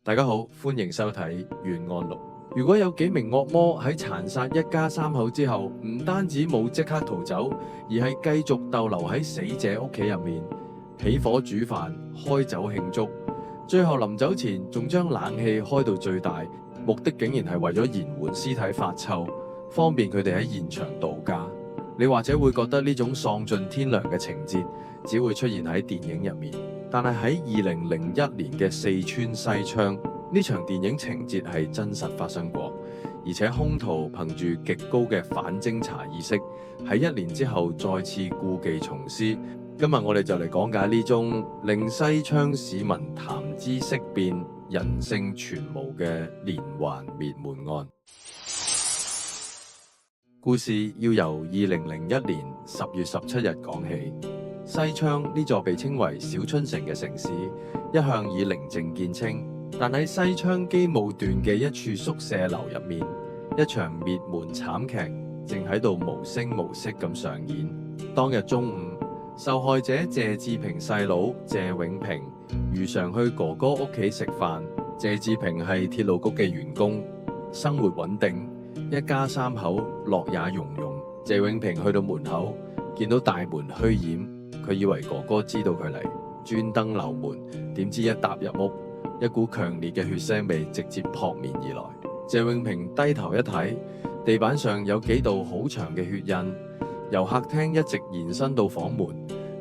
大家好，歡迎收睇《願安錄》。如果有幾名惡魔喺殘殺一家三口之後，唔單止冇即刻逃走，而係繼續逗留喺死者屋企入面，起火煮飯、開酒慶祝，最後臨走前仲將冷氣開到最大，目的竟然係為咗延緩屍體發臭，方便佢哋喺現場度假。你或者會覺得呢種喪盡天良嘅情節只會出現喺電影入面，但係喺2001年嘅四川西昌，呢場電影情節係真實發生過，而且兇徒憑住極高嘅反偵查意識，喺1年之後再次故技重施。今日我哋就嚟講解呢宗令西昌市民談之色變、人性全無嘅連環滅門案。故事要由2001年10月17日講起。西昌呢座被稱為小春城嘅城市，一向以寧靜見稱，但喺西昌機務段嘅一處宿舍樓入面，一場滅門慘劇正喺度無聲無息咁上演。當日中午，受害者謝志平細佬謝永平如常去哥哥屋企食飯。謝志平係鐵路局嘅員工，生活穩定，一家三口樂也融融。謝永平去到門口，見到大門虛掩，佢以為哥哥知道佢嚟，專登留門，點知一踏入屋，一股強烈嘅血腥味直接撲面而來。謝永平低頭一睇，地板上有幾道好長嘅血印，由客廳一直延伸到房門。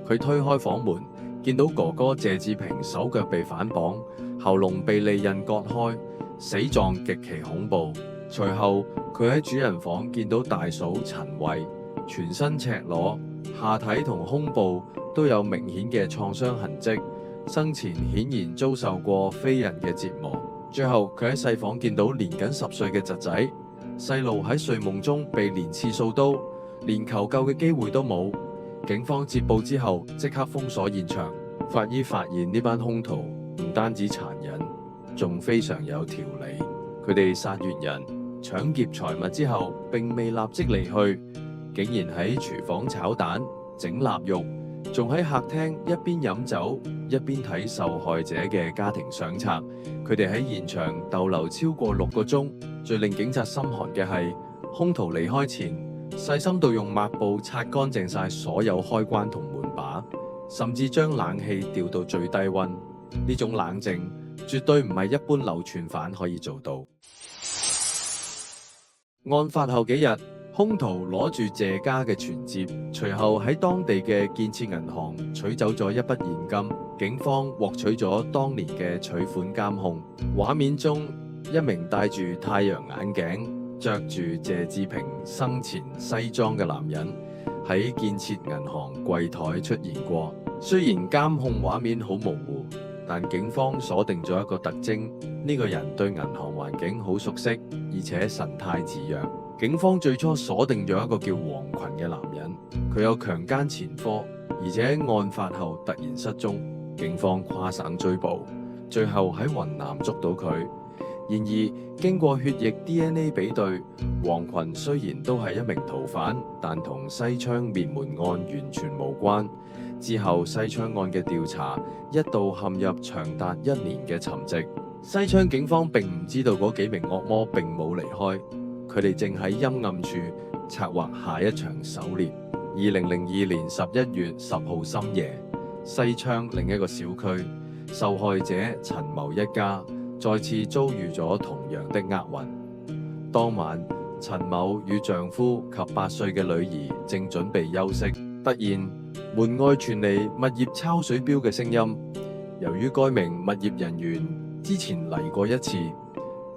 佢推開房門，見到哥哥謝志平手腳被反綁，喉嚨被利刃割開，死狀極其恐怖。隨後佢喺主人房見到大嫂陳慧，全身赤裸，下體同胸部都有明顯嘅創傷痕跡，生前顯然遭受過非人嘅折磨。最後佢喺細房見到年僅10歲嘅侄仔，細路喺睡夢中被連刺數刀，連求救嘅機會都冇。警方接報之後即刻封鎖現場，法醫發現呢班兇徒唔單止殘忍，仲非常有條理。佢哋殺完人、搶劫財物之後並未立即離去，竟然喺廚房炒蛋、整臘肉，仲喺客廳一邊飲酒一邊睇受害者嘅家庭相冊。佢哋喺現場逗留超過6個鐘。最令警察心寒嘅係，兇徒離開前細心到用抹布擦乾淨晒所有開關同門把，甚至將冷氣調到最低溫。呢種冷靜絕對唔係一般流傳犯可以做到。案發後幾日，兇徒攞住謝家嘅存摺，隨後喺當地嘅建設銀行取走咗一筆現金。警方獲取咗當年嘅取款監控，畫面中一名戴住太陽眼鏡、着住謝志平生前西裝嘅男人喺建設銀行櫃台出現過。雖然監控畫面好模糊，但警方鎖定咗一個特徵，呢個人對銀行環境好熟悉，而且神態自若。警方最初鎖定咗一個叫黃群嘅男人，佢有強姦前科，而且案發後突然失蹤。警方跨省追捕，最後喺雲南捉到佢。然而經過血液 DNA 比對，黃群雖然都係一名逃犯，但同西昌滅門案完全無關。之後西昌案嘅調查一度陷入長達1年嘅沉寂。西昌警方並唔知道嗰幾名惡魔並冇離開，佢哋正喺陰暗處策劃下一場狩獵。2002年11月10號深夜，西昌另一個小區，受害者陳某一家再次遭遇咗同樣的厄運。當晚，陳某與丈夫及8歲嘅女兒正準備休息，突然門外傳嚟物業抄水錶嘅聲音。由於該名物業人員之前嚟過一次，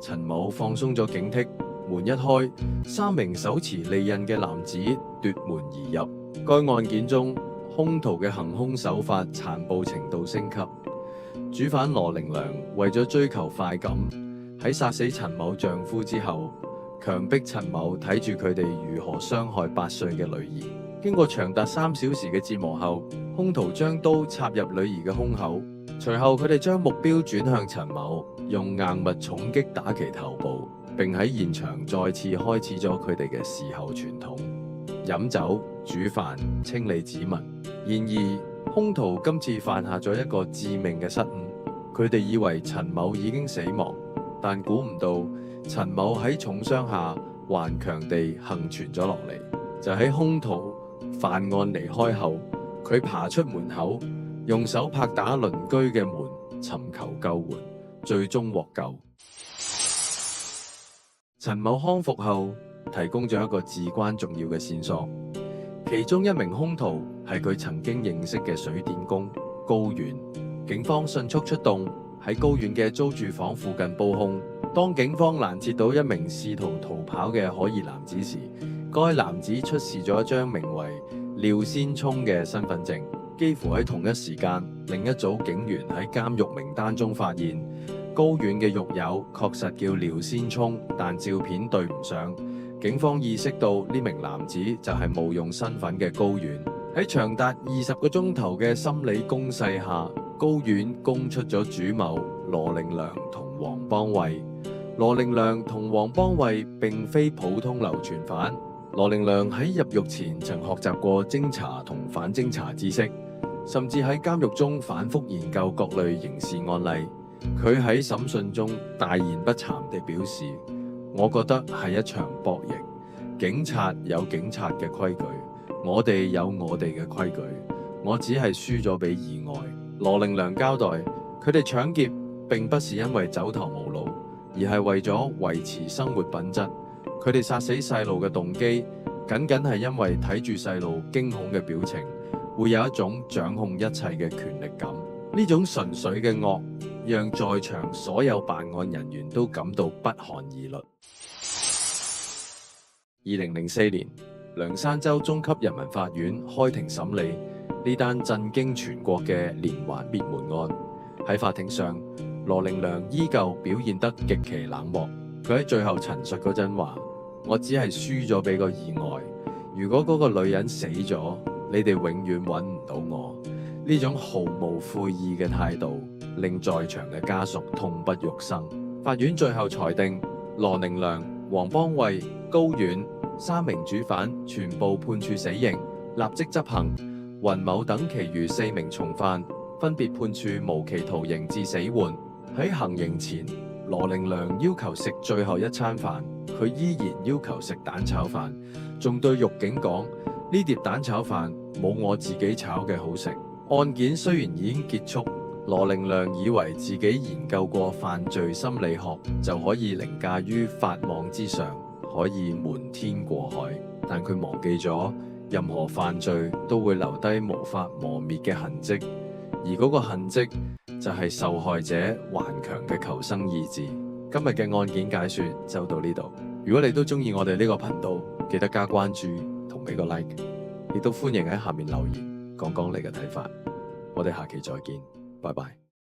陳某放鬆咗警惕，門一開，3名手持利刃嘅男子奪門而入。該案件中，兇徒嘅行兇手法殘暴程度升級。主犯羅玲娘為咗追求快感，喺殺死陳某丈夫之後，強迫陳某睇住佢哋如何傷害8歲嘅女兒。經過長達3小時嘅折磨後，兇徒將刀插入女兒嘅胸口，隨後佢哋將目標轉向陳某，用硬物重擊打其頭部，並喺現場再次開始咗佢哋嘅事後傳統：飲酒、煮飯、清理指紋。然而兇徒今次犯下咗一個致命嘅失誤，佢哋以為陳某已經死亡，但估唔到陳某喺重傷下頑強地幸存咗落嚟。就喺兇徒犯案離開後，佢爬出門口，用手拍打鄰居嘅門尋求救援，最終獲救。陳某康復後提供咗一個至關重要嘅線索，其中一名兇徒係佢曾經認識嘅水電工高遠。警方迅速出動，喺高遠嘅租住房附近布控。當警方攔截到一名試圖逃跑嘅可疑男子時，該男子出示咗一張名為廖先聰嘅身份證。幾乎喺同一時間，另一組警員喺監獄名單中發現高遠嘅獄友確實叫廖先聰，但照片對唔上。警方意識到呢名男子就係冒用身份嘅高遠。喺長達20個鐘頭嘅心理攻勢下，高遠供出咗主謀羅令良同黃邦衛。羅令良同黃邦衛並非普通流傳犯。羅令良喺入獄前曾學習過偵查同反偵查知識，甚至喺監獄中反覆研究各類刑事案例。佢喺審訊中大言不慚地表示：我覺得係一場博弈，警察有警察嘅規矩，我哋有我哋嘅規矩，我只係輸咗俾意外。羅令良交代，佢哋搶劫並不是因為走投無路，而係為咗維持生活品質。佢哋殺死細路嘅動機，僅僅係因為睇住細路驚恐嘅表情，會有一種掌控一切嘅權力感。呢種純粹嘅惡，讓在場所有辦案人員都感到不寒而慄。2004年，涼山州中級人民法院開庭審理呢單震驚全國嘅連環滅門案。喺法庭上，羅令良依舊表現得極其冷漠。佢喺最後陳述嗰陣話：我只係輸咗俾個意外，如果嗰個女人死咗，你哋永遠揾唔到我。呢種毫無悔意嘅態度，令在場嘅家屬痛不欲生。法院最後裁定，羅令良、黃邦衛、高遠3名主犯全部判處死刑，立即執行。雲某等其餘4名從犯分別判處無期徒刑至死緩。喺行刑前，羅令良要求食最後一餐飯，佢依然要求食蛋炒飯，仲對獄警講：呢碟蛋炒飯冇我自己炒嘅好食。案件雖然已經結束，羅令良以為自己研究過犯罪心理學就可以凌駕於法網之上，可以瞞天過海，但佢忘記咗任何犯罪都會留低無法磨滅嘅痕跡，而嗰個痕跡就係受害者頑強嘅求生意志。今日嘅案件解說就到呢度。如果你都中意我哋呢個頻道，記得加關注同俾個 like， 亦都歡迎喺下面留言講講你嘅睇法。我哋下期再見，拜拜。